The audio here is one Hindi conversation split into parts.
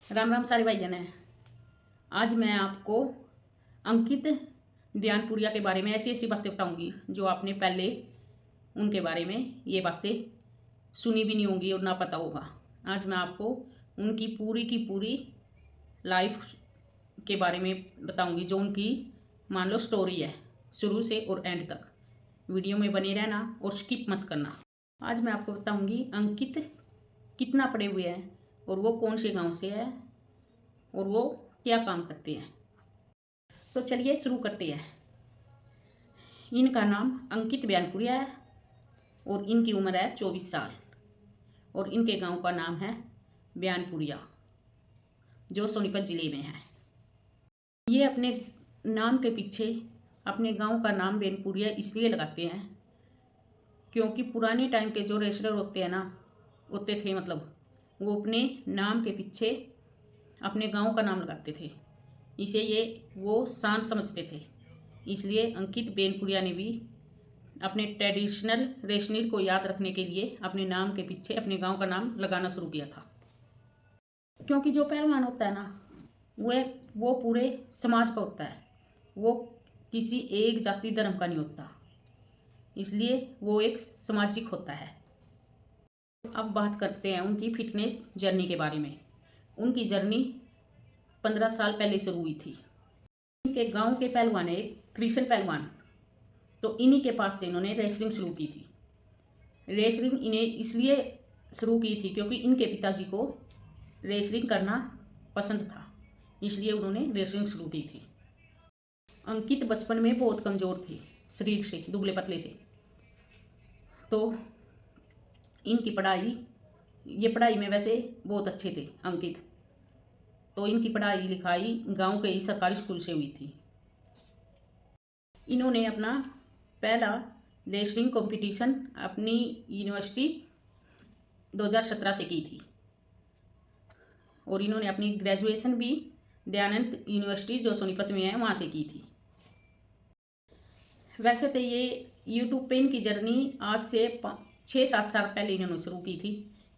राम राम सारे भाई जन। आज मैं आपको अंकित बयानपुरिया के बारे में ऐसी ऐसी बातें बताऊंगी जो आपने पहले उनके बारे में ये बातें सुनी भी नहीं होंगी और ना पता होगा। आज मैं आपको उनकी पूरी की पूरी लाइफ के बारे में बताऊंगी, जो उनकी मान लो स्टोरी है शुरू से और एंड तक। वीडियो में बने रहना और स्किप मत करना। आज मैं आपको बताऊंगी अंकित कितना पढ़े हुए हैं और वो कौन से गांव से है और वो क्या काम करते हैं। तो चलिए शुरू करते हैं। इनका नाम अंकित बयानपुरिया है और इनकी उम्र है 24 साल और इनके गांव का नाम है बयानपुरिया, जो सोनीपत ज़िले में है। ये अपने नाम के पीछे अपने गांव का नाम बयानपुरिया इसलिए लगाते हैं क्योंकि पुराने टाइम के जो रेसलर होते थे मतलब वो अपने नाम के पीछे अपने गांव का नाम लगाते थे। इसे ये वो शान समझते थे, इसलिए अंकित बयानपुरिया ने भी अपने ट्रेडिशनल रेसलर को याद रखने के लिए अपने नाम के पीछे अपने गांव का नाम लगाना शुरू किया था। क्योंकि जो पहलवान होता है ना वो पूरे समाज का होता है, वो किसी एक जाति धर्म का नहीं होता, इसलिए वो एक सामाजिक होता है। अब बात करते हैं उनकी फिटनेस जर्नी के बारे में। उनकी जर्नी 15 साल पहले शुरू हुई थी। इनके गांव के पहलवान है कृष्ण पहलवान, तो इन्हीं के पास से इन्होंने रेसलिंग शुरू की थी। रेसलिंग इन्हें इसलिए शुरू की थी क्योंकि इनके पिताजी को रेसलिंग करना पसंद था, इसलिए उन्होंने रेसलिंग शुरू की थी। अंकित बचपन में बहुत कमज़ोर थे शरीर से, दुबले पतले से, तो इनकी पढ़ाई में वैसे बहुत अच्छे थे अंकित, तो इनकी पढ़ाई लिखाई गांव के ही सरकारी स्कूल से हुई थी। इन्होंने अपना पहला रेसलिंग कंपटीशन अपनी यूनिवर्सिटी 2017 से की थी और इन्होंने अपनी ग्रेजुएशन भी दयानंद यूनिवर्सिटी जो सोनीपत में है वहाँ से की थी। वैसे तो ये यूट्यूब पे इनकी जर्नी आज से 6-7 साल पहले इन्होंने शुरू की थी,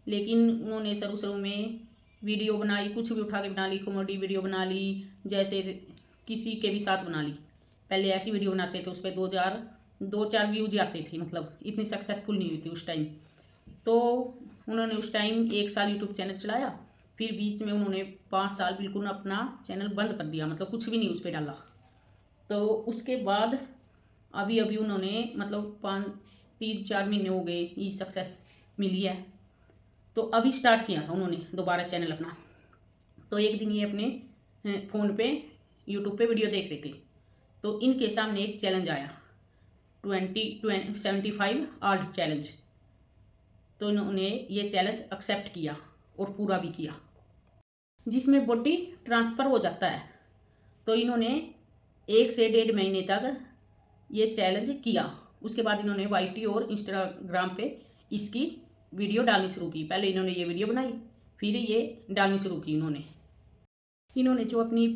लेकिन उन्होंने शुरू में वीडियो बनाई, कुछ भी उठा के बना ली, कॉमेडी वीडियो बना ली, जैसे किसी के भी साथ बना ली। पहले ऐसी वीडियो बनाते थे, उस पर 2-4 व्यूज आते थे, मतलब इतनी सक्सेसफुल नहीं हुई थी उस टाइम। तो उन्होंने उस टाइम 1 साल यूट्यूब चैनल चलाया, फिर बीच में उन्होंने 5 साल बिल्कुल अपना चैनल बंद कर दिया, मतलब कुछ भी नहीं उस पर डाला। तो उसके बाद अभी उन्होंने मतलब 3-4 महीने हो गए ये सक्सेस मिली है, तो अभी स्टार्ट किया था उन्होंने दोबारा चैनल अपना। तो एक दिन ये अपने फ़ोन पे यूट्यूब पे वीडियो देख रहे थे, तो इनके सामने एक चैलेंज आया 75 आर्ट चैलेंज। तो इन्होंने ये चैलेंज एक्सेप्ट किया और पूरा भी किया, जिसमें बॉडी ट्रांसफ़र हो जाता है। तो इन्होंने 1 से 1.5 महीने तक ये चैलेंज किया। उसके बाद इन्होंने YT और इंस्टाग्राम पे इसकी वीडियो डालनी शुरू की। पहले इन्होंने ये वीडियो बनाई, फिर ये डालनी शुरू की। इन्होंने जो अपनी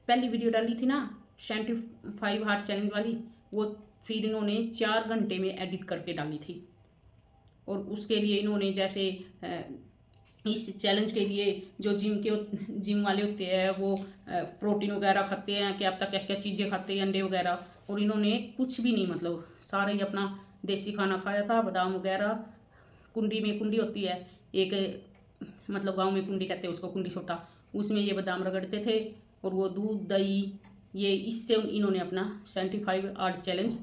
पहली वीडियो डाली थी ना 75 हार्ट चैलेंज वाली, वो फिर इन्होंने 4 घंटे में एडिट करके डाली थी। और उसके लिए इन्होंने जैसे इस चैलेंज के लिए जो जिम वाले होते हैं वो प्रोटीन वगैरह खाते हैं, क्या पता क्या क्या चीज़ें खाते हैं, अंडे वगैरह, और इन्होंने कुछ भी नहीं, मतलब सारा ही अपना देसी खाना खाया था। बादाम वगैरह, कुंडी होती है एक, मतलब गांव में कुंडी कहते हैं उसको, कुंडी छोटा, उसमें ये बादाम रगड़ते थे और वो दूध दही, ये इससे इन्होंने अपना 75 आर्ट चैलेंज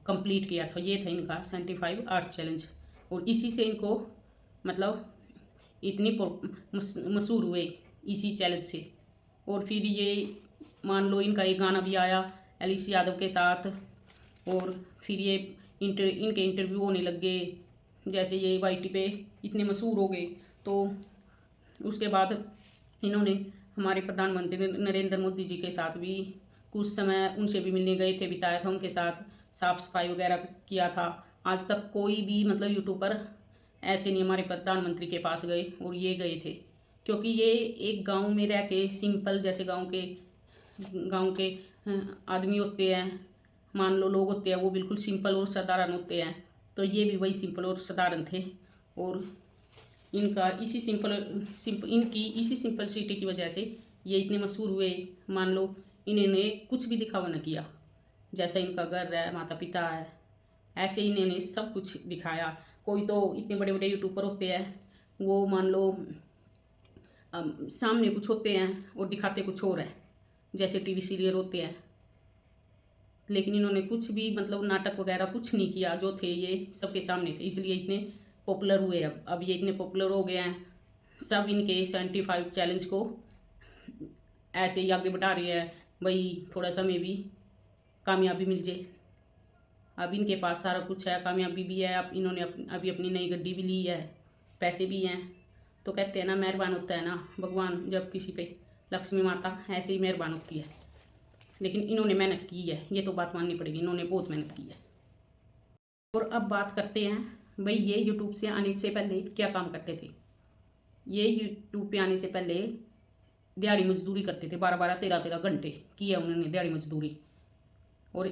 कंप्लीट किया था। ये था इनका 75 आर्ट चैलेंज, और इसी से इनको मतलब इतनी मशहूर हुए इसी चैलेंज से। और फिर ये मान लो इनका एक गाना भी आया एलिस यादव के साथ, और फिर ये इनके इंटरव्यू होने लग गए, जैसे ये YT पे इतने मशहूर हो गए। तो उसके बाद इन्होंने हमारे प्रधानमंत्री नरेंद्र मोदी जी के साथ भी कुछ समय उनसे भी मिलने गए थे, बिताया था उनके साथ, साफ़ सफाई वगैरह किया था। आज तक कोई भी मतलब यूट्यूबर ऐसे नहीं हमारे प्रधानमंत्री के पास गए, और ये गए थे क्योंकि ये एक गांव में रह के सिंपल, जैसे गांव के आदमी होते हैं, मान लो लोग होते हैं, वो बिल्कुल सिंपल और साधारण होते हैं। तो ये भी वही सिंपल और साधारण थे, और इनका इनकी इसी सिंपलिसिटी की वजह से ये इतने मशहूर हुए। मान लो इन्होंने कुछ भी दिखावा न किया, जैसा इनका घर है, माता पिता है, ऐसे इन्होंने सब कुछ दिखाया। कोई तो इतने बड़े बड़े यूट्यूबर होते हैं, वो मान लो सामने कुछ होते हैं और दिखाते कुछ और है, जैसे टीवी सीरियल होते हैं। लेकिन इन्होंने कुछ भी मतलब नाटक वगैरह कुछ नहीं किया, जो थे ये सबके सामने थे, इसलिए इतने पॉपुलर हुए। अब ये इतने पॉपुलर हो गए हैं, सब इनके 75 चैलेंज को ऐसे ही आगे बढ़ा रही है भाई, थोड़ा सा में भी कामयाबी मिल जाए। अब इनके पास सारा कुछ है, कामयाबी भी है, अब इन्होंने अभी अपनी नई गड्डी भी ली है, पैसे भी हैं। तो कहते हैं ना, मेहरबान होता है ना भगवान जब किसी पे, लक्ष्मी माता ऐसे ही मेहरबान होती है। लेकिन इन्होंने मेहनत की है, ये तो बात माननी पड़ेगी, इन्होंने बहुत मेहनत की है। और अब बात करते हैं भाई, ये यूट्यूब से आने से पहले क्या काम करते थे। ये यूट्यूब पे आने से पहले दिहाड़ी मजदूरी करते थे, 12-12, 13-13 घंटे की है उन्होंने दिहाड़ी मजदूरी। और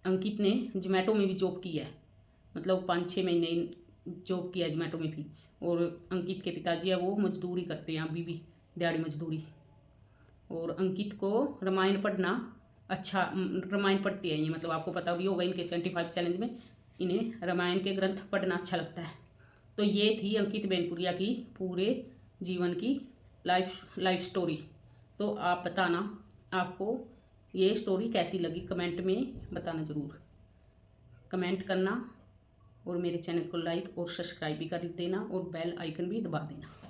अंकित ने जोमेटो में भी जॉब की है, मतलब 5-6 महीने जॉब किया है जोमेटो में भी। और अंकित के पिताजी है वो मजदूरी करते हैं अभी भी, दिहाड़ी मजदूरी। और अंकित को रामायण पढ़ना अच्छा, रामायण पढ़ते हैं ये, मतलब आपको पता भी होगा इनके 75 चैलेंज में इन्हें रामायण के ग्रंथ पढ़ना अच्छा लगता है। तो ये थी अंकित बेनपुरिया की पूरे जीवन की लाइफ स्टोरी। तो आप बताना आपको ये स्टोरी कैसी लगी, कमेंट में बताना ज़रूर। कमेंट करना और मेरे चैनल को लाइक और सब्सक्राइब भी कर देना और बेल आइकन भी दबा देना।